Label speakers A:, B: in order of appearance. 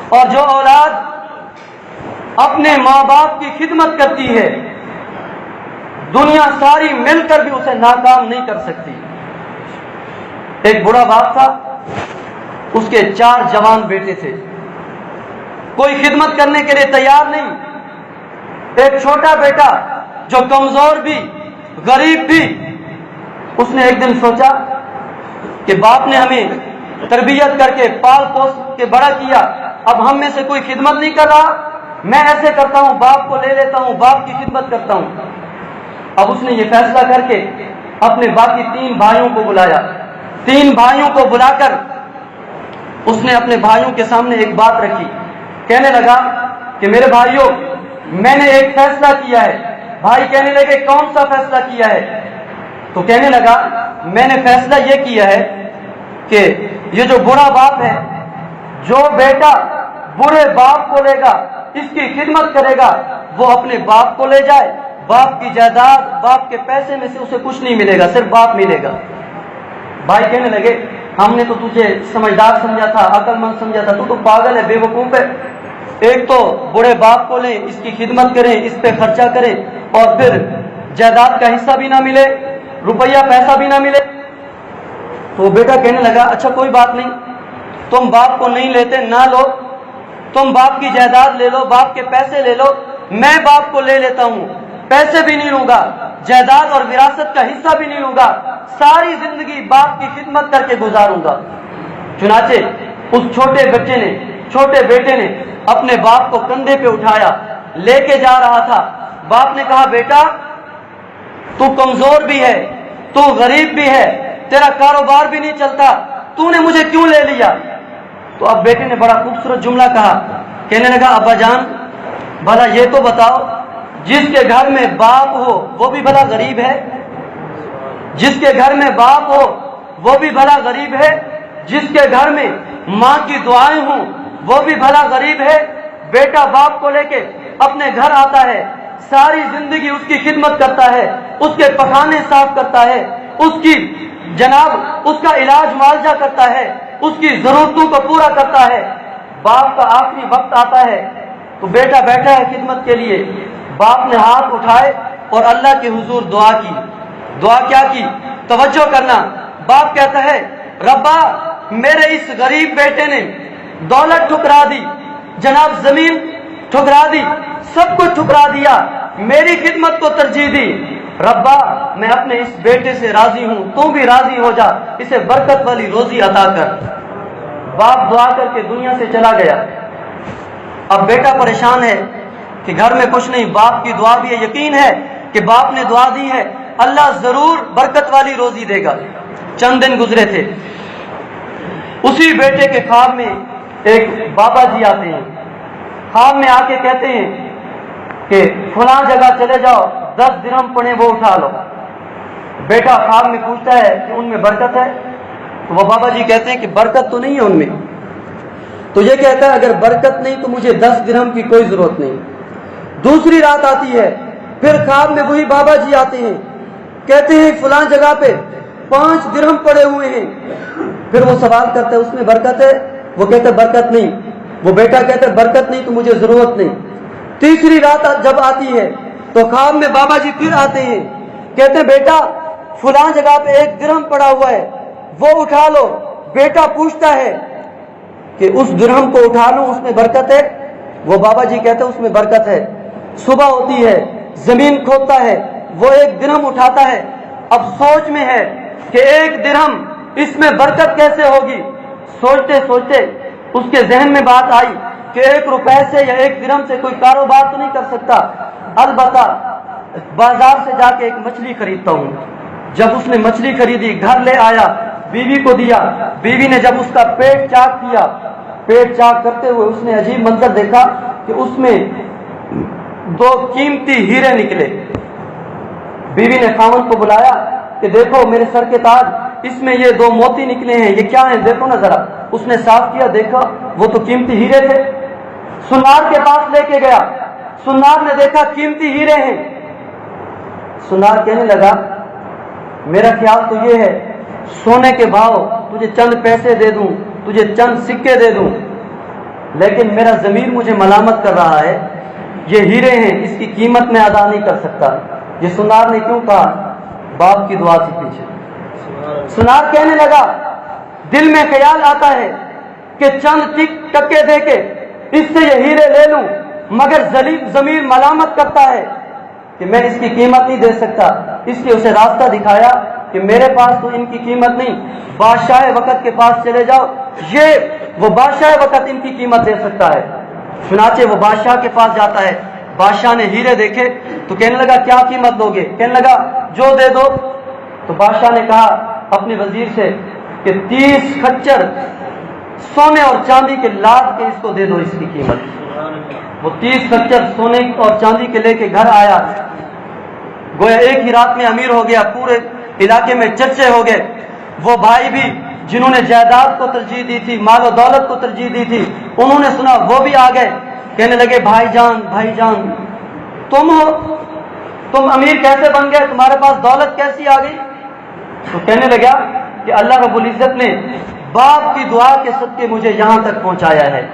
A: اور جو اولاد اپنے ماں باپ کی خدمت کرتی ہے دنیا ساری مل کر بھی اسے ناکام نہیں کر سکتی۔ ایک بڑا باپ تھا، اس کے 4 جوان بیٹے تھے، کوئی خدمت کرنے کے لیے تیار نہیں۔ ایک چھوٹا بیٹا جو کمزور بھی غریب بھی، اس نے ایک دن سوچا کہ باپ نے ہمیں تربیت کر کے پال پوس کے بڑا کیا، اب ہم میں سے کوئی خدمت نہیں کر رہا، میں ایسے کرتا ہوں، باپ کو لے لیتا ہوں، باپ کی خدمت کرتا ہوں۔ اب اس نے یہ فیصلہ کر کے اپنے باقی 3 بھائیوں کو بلایا۔ 3 بھائیوں کو بلا کر اس نے اپنے بھائیوں کے سامنے ایک بات رکھی، کہنے لگا کہ میرے بھائیوں، میں نے ایک فیصلہ کیا ہے۔ بھائی کہنے لگے کون سا فیصلہ کیا ہے؟ تو کہنے لگا میں نے فیصلہ یہ کیا ہے کہ یہ جو بڑا باپ ہے، جو بیٹا برے باپ کو لے گا، اس کی خدمت کرے گا، وہ اپنے باپ کو لے جائے، باپ کی جائیداد، باپ کے پیسے میں سے اسے کچھ نہیں ملے گا، صرف باپ ملے گا۔ بھائی کہنے لگے ہم نے تو تجھے سمجھدار سمجھا تھا، عقل مند سمجھا تھا، تو پاگل ہے، بے وقوف ہے۔ ایک تو بڑے باپ کو لیں، اس کی خدمت کریں، اس پہ خرچہ کریں، اور پھر جائیداد کا حصہ بھی نہ ملے، روپیہ پیسہ بھی نہ ملے۔ تو بیٹا کہنے لگا اچھا کوئی بات نہیں، تم باپ کو نہیں لیتے نہ لو، تم باپ کی جائیداد لے لو، باپ کے پیسے لے لو، میں باپ کو لے لیتا ہوں، پیسے بھی نہیں لوں گا، جائیداد اور وراثت کا حصہ بھی نہیں لوں گا، ساری زندگی باپ کی خدمت کر کے گزاروں گا۔ چنانچہ اس چھوٹے بیٹے نے اپنے باپ کو کندھے پہ اٹھایا، لے کے جا رہا تھا۔ باپ نے کہا بیٹا تو کمزور بھی ہے، تو غریب بھی ہے، تیرا کاروبار بھی نہیں چلتا، تو نے مجھے کیوں لے لیا؟ تو اب بیٹے نے بڑا خوبصورت جملہ کہا، کہنے لگا ابا جان بھلا یہ تو بتاؤ، جس کے گھر میں باپ ہو وہ بھی بھلا غریب ہے؟ جس کے گھر میں باپ ہو وہ بھی بھلا غریب ہے؟ جس کے گھر میں ماں کی دعائیں ہوں وہ بھی بھلا غریب ہے؟ بیٹا باپ کو لے کے اپنے گھر آتا ہے، ساری زندگی اس کی خدمت کرتا ہے، اس کے پخانے صاف کرتا ہے، اس کا علاج معالجہ کرتا ہے، اس کی ضرورتوں کو پورا کرتا ہے۔ باپ کا آخری وقت آتا ہے تو بیٹا بیٹھا ہے خدمت کے لیے، باپ نے ہاتھ اٹھائے اور اللہ کے حضور دعا کی۔ دعا کیا کی؟ توجہ کرنا۔ باپ کہتا ہے ربا میرے اس غریب بیٹے نے دولت ٹھکرا دی، جناب زمین ٹھکرا دی، سب کچھ ٹھکرا دیا، میری خدمت کو ترجیح دی، ربا میں اپنے اس بیٹے سے راضی ہوں، تو بھی راضی ہو جا، اسے برکت والی روزی عطا کر۔ باپ دعا کر کے دنیا سے چلا گیا۔ اب بیٹا پریشان ہے کہ گھر میں کچھ نہیں، باپ کی دعا بھی ہے، یقین ہے کہ باپ نے دعا دی ہے اللہ ضرور برکت والی روزی دے گا۔ چند دن گزرے تھے، اسی بیٹے کے خواب میں ایک بابا جی آتے ہیں، خواب میں آ کے کہتے ہیں کہ فلاں جگہ چلے جاؤ، 10 درہم پڑے وہ اٹھا لو۔ بیٹا خواب میں پوچھتا ہے کہ ان میں برکت ہے؟ تو وہ بابا جی کہتے ہیں کہ برکت تو نہیں ہے ان میں۔ تو یہ کہتا ہے اگر برکت نہیں تو مجھے 10 درہم کی کوئی ضرورت نہیں۔ دوسری رات آتی ہے، پھر خواب میں وہی بابا جی آتے ہیں، کہتے ہیں فلاں جگہ پہ 5 درہم پڑے ہوئے ہیں۔ پھر وہ سوال کرتا ہے اس میں برکت ہے؟ وہ کہتا ہے برکت نہیں۔ وہ بیٹا کہتا ہے برکت نہیں تو مجھے ضرورت نہیں۔ تیسری رات جب آتی ہے تو خواب میں بابا جی پھر آتے ہیں، کہتے ہیں بیٹا فلاں جگہ پہ 1 درہم پڑا ہوا ہے، وہ اٹھا لو۔ بیٹا پوچھتا ہے کہ اس درہم کو اٹھا لوں، اس میں برکت ہے؟ وہ بابا جی کہتے ہیں اس میں برکت ہے۔ صبح ہوتی ہے، زمین کھودتا ہے، وہ 1 درہم اٹھاتا ہے۔ اب سوچ میں ہے کہ 1 درہم اس میں برکت کیسے ہوگی؟ سوچتے سوچتے اس کے ذہن میں بات آئی کہ 1 روپے سے یا 1 درہم سے کوئی کاروبار تو نہیں کر سکتا، البتہ بازار سے جا کے ایک مچھلی خریدتا ہوں۔ جب اس نے مچھلی خریدی، گھر لے آیا، بیوی کو دیا، بیوی نے جب اس کا پیٹ چاک کیا، پیٹ چاک کرتے ہوئے اس نے عجیب منظر دیکھا کہ اس میں 2 قیمتی ہیرے نکلے۔ بیوی نے خاوند کو بلایا کہ دیکھو میرے سر کے تاج، اس میں یہ 2 موتی نکلے ہیں، یہ کیا ہیں دیکھو نا ذرا۔ اس نے صاف کیا، دیکھا وہ تو قیمتی ہیرے تھے۔ سنار کے پاس لے کے گیا، سنار نے دیکھا قیمتی ہیرے ہیں۔ سنار کہنے لگا میرا خیال تو یہ ہے سونے کے بھاؤ تجھے چند پیسے دے دوں، تجھے چند سکے دے دوں۔ لیکن میرا ضمیر مجھے ملامت کر رہا ہے، یہ ہیرے ہیں، اس کی قیمت میں ادا نہیں کر سکتا۔ یہ سنار نے کیوں کہا؟ باپ کی دعا سے پیچھے۔ سنار کہنے لگا، دل میں خیال آتا ہے کہ چند ٹکے دے کے اس سے یہ ہیرے لے لوں، مگر ضمیر ملامت کرتا ہے کہ میں اس کی قیمت نہیں دے سکتا۔ اس لیے اسے راستہ دکھایا کہ میرے پاس تو ان کی قیمت نہیں، بادشاہ وقت کے پاس چلے جاؤ، یہ وہ بادشاہ وقت ان کی قیمت دے سکتا ہے۔ چنانچہ وہ بادشاہ کے پاس جاتا ہے، بادشاہ نے ہیرے دیکھے تو کہنے لگا کیا قیمت دو گے؟ کہنے لگا جو دے دو۔ تو بادشاہ نے کہا اپنے وزیر سے کہ 30 خچر سونے اور چاندی کے لاد کے اس کو دے دو اس کی قیمت۔ وہ 30 خچر سونے اور چاندی کے لے کے گھر آیا، گویا ایک ہی رات میں امیر ہو گیا، پورے علاقے میں چرچے ہو گئے۔ وہ بھائی بھی جنہوں نے جائیداد کو ترجیح دی تھی، مال و دولت کو ترجیح دی تھی، انہوں نے سنا، وہ بھی آ گئے، کہنے لگے بھائی جان تم امیر کیسے بن گئے؟ تمہارے پاس دولت کیسی آ گئی؟ تو کہنے لگا کہ اللہ رب العزت نے باپ کی دعا کے صدقے مجھے یہاں تک پہنچایا ہے۔